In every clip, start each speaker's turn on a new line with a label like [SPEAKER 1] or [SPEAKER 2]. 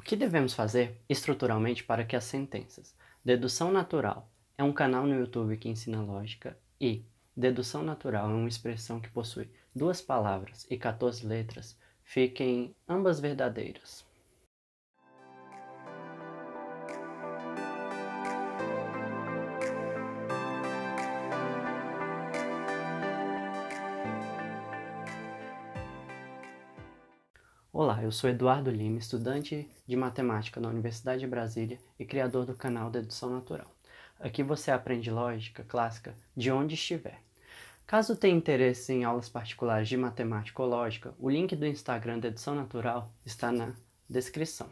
[SPEAKER 1] que devemos fazer estruturalmente para que as sentenças dedução natural é um canal no YouTube que ensina lógica e dedução natural é uma expressão que possui duas palavras e 14 letras fiquem ambas verdadeiras? Olá, eu sou Eduardo Lima, estudante de matemática na Universidade de Brasília e criador do canal Dedução Natural. Aqui você aprende lógica clássica de onde estiver. Caso tenha interesse em aulas particulares de matemática ou lógica, o link do Instagram Dedução Natural está na descrição.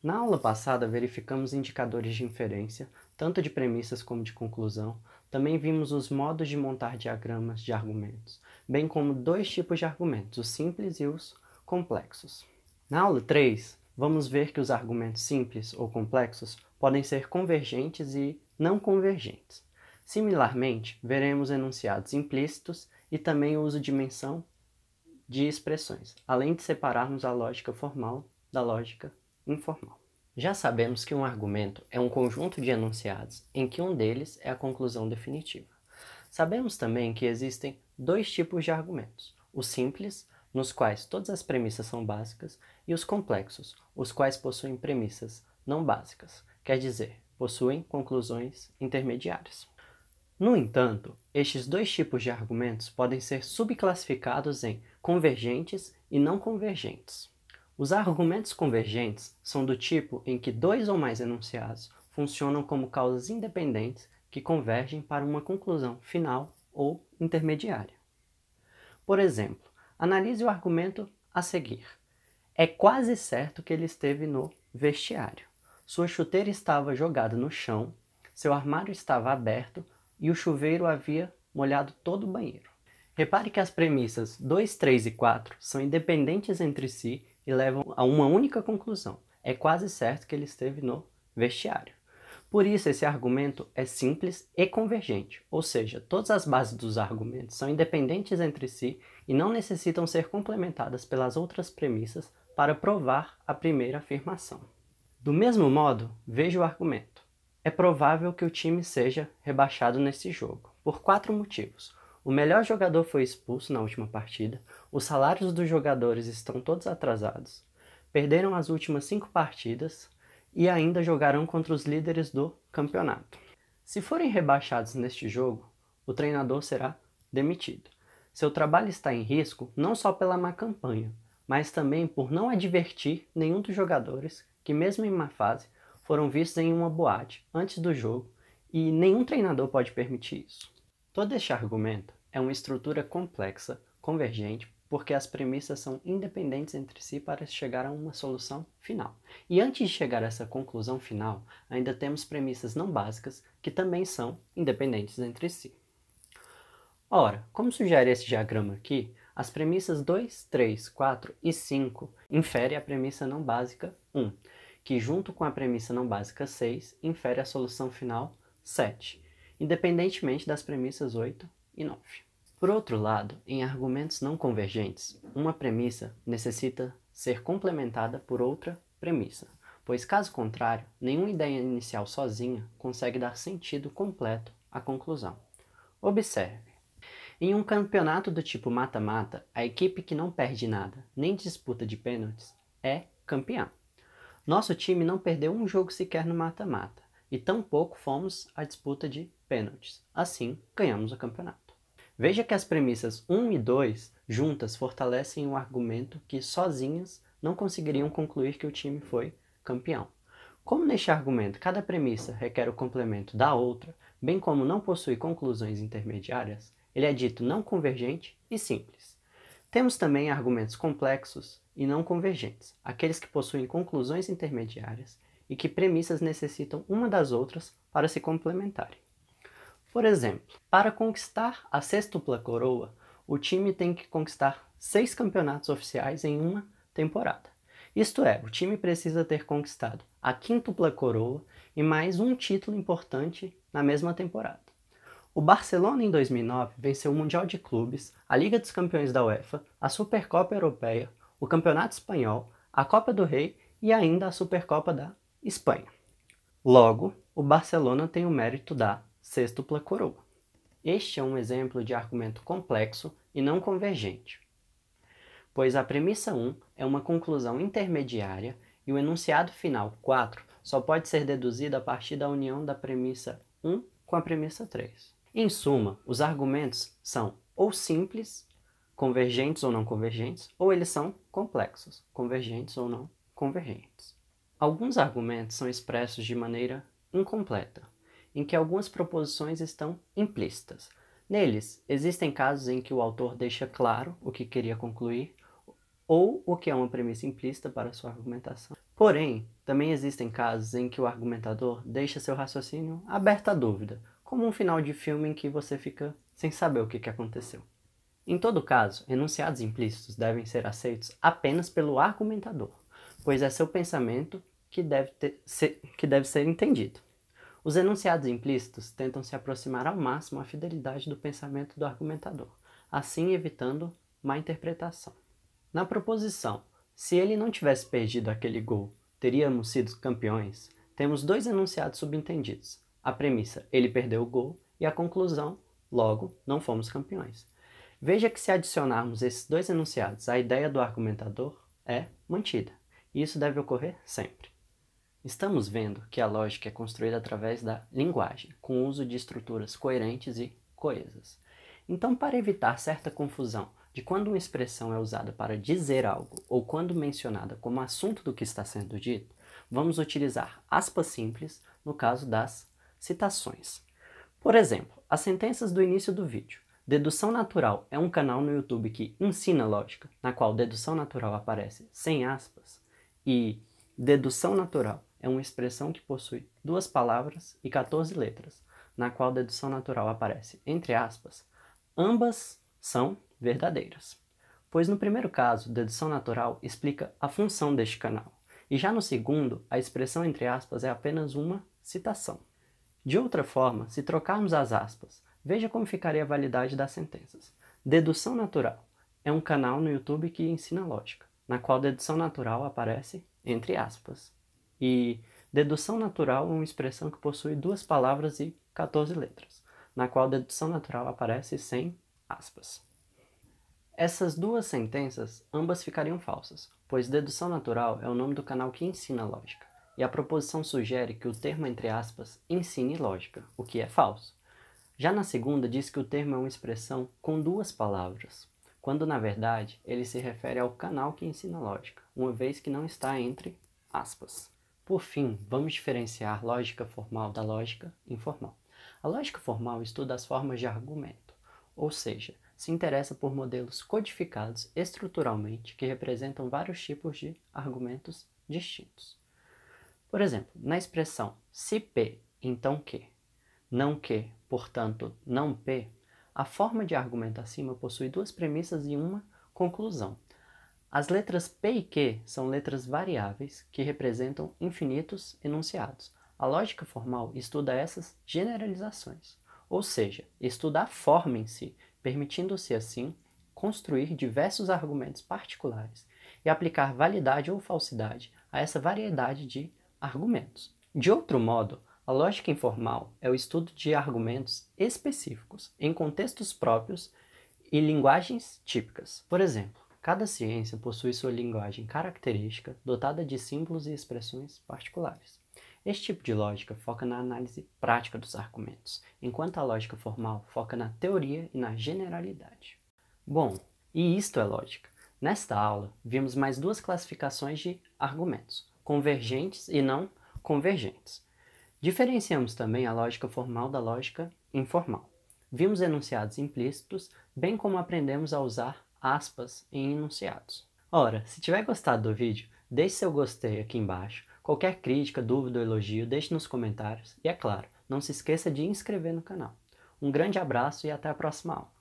[SPEAKER 1] Na aula passada, verificamos indicadores de inferência, tanto de premissas como de conclusão. Também vimos os modos de montar diagramas de argumentos, bem como dois tipos de argumentos, os simples e os complexos. Na aula 3, vamos ver que os argumentos simples ou complexos podem ser convergentes e não convergentes. Similarmente, veremos enunciados implícitos e também o uso de menção de expressões, além de separarmos a lógica formal da lógica informal. Já sabemos que um argumento é um conjunto de enunciados em que um deles é a conclusão definitiva. Sabemos também que existem dois tipos de argumentos, os simples, nos quais todas as premissas são básicas, e os complexos, os quais possuem premissas não básicas, quer dizer, possuem conclusões intermediárias. No entanto, estes dois tipos de argumentos podem ser subclassificados em convergentes e não convergentes. Os argumentos convergentes são do tipo em que dois ou mais enunciados funcionam como causas independentes que convergem para uma conclusão final ou intermediária. Por exemplo, analise o argumento a seguir. É quase certo que ele esteve no vestiário. Sua chuteira estava jogada no chão, seu armário estava aberto e o chuveiro havia molhado todo o banheiro. Repare que as premissas 2, 3 e 4 são independentes entre si e levam a uma única conclusão. É quase certo que ele esteve no vestiário. Por isso, esse argumento é simples e convergente, ou seja, todas as bases dos argumentos são independentes entre si e não necessitam ser complementadas pelas outras premissas para provar a primeira afirmação. Do mesmo modo, veja o argumento. É provável que o time seja rebaixado nesse jogo, por 4 motivos. O melhor jogador foi expulso na última partida, os salários dos jogadores estão todos atrasados, perderam as últimas 5 partidas e ainda jogarão contra os líderes do campeonato. Se forem rebaixados neste jogo, o treinador será demitido. Seu trabalho está em risco não só pela má campanha, mas também por não advertir nenhum dos jogadores que, mesmo em má fase, foram vistos em uma boate antes do jogo e nenhum treinador pode permitir isso. Todo este argumento é uma estrutura complexa, convergente, porque as premissas são independentes entre si para chegar a uma solução final. E antes de chegar a essa conclusão final, ainda temos premissas não básicas que também são independentes entre si. Ora, como sugere esse diagrama aqui, as premissas 2, 3, 4 e 5 inferem a premissa não básica 1, que junto com a premissa não básica 6 infere a solução final 7, independentemente das premissas 8 e 9. Por outro lado, em argumentos não convergentes, uma premissa necessita ser complementada por outra premissa, pois caso contrário, nenhuma ideia inicial sozinha consegue dar sentido completo à conclusão. Observe. Em um campeonato do tipo mata-mata, a equipe que não perde nada, nem disputa de pênaltis, é campeã. Nosso time não perdeu um jogo sequer no mata-mata, e tampouco fomos à disputa de pênaltis. Assim, ganhamos o campeonato. Veja que as premissas 1 e 2 juntas fortalecem o argumento que sozinhas não conseguiriam concluir que o time foi campeão. Como neste argumento cada premissa requer o complemento da outra, bem como não possui conclusões intermediárias, ele é dito não convergente e simples. Temos também argumentos complexos e não convergentes, aqueles que possuem conclusões intermediárias e que premissas necessitam uma das outras para se complementarem. Por exemplo, para conquistar a sextupla coroa, o time tem que conquistar 6 campeonatos oficiais em uma temporada. Isto é, o time precisa ter conquistado a quíntupla coroa e mais um título importante na mesma temporada. O Barcelona, em 2009, venceu o Mundial de Clubes, a Liga dos Campeões da UEFA, a Supercopa Europeia, o Campeonato Espanhol, a Copa do Rei e ainda a Supercopa da Espanha. Logo, o Barcelona tem o mérito da sextupla coroa. Este é um exemplo de argumento complexo e não convergente, pois a premissa 1 é uma conclusão intermediária e o enunciado final 4 só pode ser deduzido a partir da união da premissa 1 com a premissa 3. Em suma, os argumentos são ou simples, convergentes ou não convergentes, ou eles são complexos, convergentes ou não convergentes. Alguns argumentos são expressos de maneira incompleta, em que algumas proposições estão implícitas. Neles, existem casos em que o autor deixa claro o que queria concluir, ou o que é uma premissa implícita para sua argumentação. Porém, também existem casos em que o argumentador deixa seu raciocínio aberto à dúvida, como um final de filme em que você fica sem saber o que aconteceu. Em todo caso, enunciados implícitos devem ser aceitos apenas pelo argumentador, pois é seu pensamento que deve ser entendido. Os enunciados implícitos tentam se aproximar ao máximo à fidelidade do pensamento do argumentador, assim evitando má interpretação. Na proposição, se ele não tivesse perdido aquele gol, teríamos sido campeões, temos dois enunciados subentendidos. A premissa, ele perdeu o gol, e a conclusão, logo, não fomos campeões. Veja que se adicionarmos esses dois enunciados, a ideia do argumentador é mantida, e isso deve ocorrer sempre. Estamos vendo que a lógica é construída através da linguagem, com o uso de estruturas coerentes e coesas. Então, para evitar certa confusão de quando uma expressão é usada para dizer algo ou quando mencionada como assunto do que está sendo dito, vamos utilizar aspas simples no caso das citações. Por exemplo, as sentenças do início do vídeo. Dedução Natural é um canal no YouTube que ensina lógica, na qual dedução natural aparece sem aspas, e dedução natural é uma expressão que possui duas palavras e 14 letras, na qual dedução natural aparece entre aspas. Ambas são verdadeiras, pois no primeiro caso, dedução natural explica a função deste canal, e já no segundo, a expressão entre aspas é apenas uma citação. De outra forma, se trocarmos as aspas, veja como ficaria a validade das sentenças. Dedução natural é um canal no YouTube que ensina lógica, na qual dedução natural aparece entre aspas. E dedução natural é uma expressão que possui duas palavras e 14 letras, na qual dedução natural aparece sem aspas. Essas duas sentenças ambas ficariam falsas, pois dedução natural é o nome do canal que ensina lógica, e a proposição sugere que o termo entre aspas ensine lógica, o que é falso. Já na segunda diz que o termo é uma expressão com duas palavras, quando na verdade ele se refere ao canal que ensina lógica, uma vez que não está entre aspas. Por fim, vamos diferenciar lógica formal da lógica informal. A lógica formal estuda as formas de argumento, ou seja, se interessa por modelos codificados estruturalmente que representam vários tipos de argumentos distintos. Por exemplo, na expressão se P, então Q, não Q, portanto não P, a forma de argumento acima possui duas premissas e uma conclusão. As letras P e Q são letras variáveis que representam infinitos enunciados. A lógica formal estuda essas generalizações, ou seja, estuda a forma em si, permitindo-se assim construir diversos argumentos particulares e aplicar validade ou falsidade a essa variedade de argumentos. De outro modo, a lógica informal é o estudo de argumentos específicos em contextos próprios e linguagens típicas. Por exemplo, cada ciência possui sua linguagem característica, dotada de símbolos e expressões particulares. Este tipo de lógica foca na análise prática dos argumentos, enquanto a lógica formal foca na teoria e na generalidade. Bom, e isto é lógica. Nesta aula, vimos mais duas classificações de argumentos, convergentes e não convergentes. Diferenciamos também a lógica formal da lógica informal. Vimos enunciados implícitos, bem como aprendemos a usar aspas em enunciados. Ora, se tiver gostado do vídeo, deixe seu gostei aqui embaixo. Qualquer crítica, dúvida ou elogio, deixe nos comentários. E é claro, não se esqueça de inscrever no canal. Um grande abraço e até a próxima aula.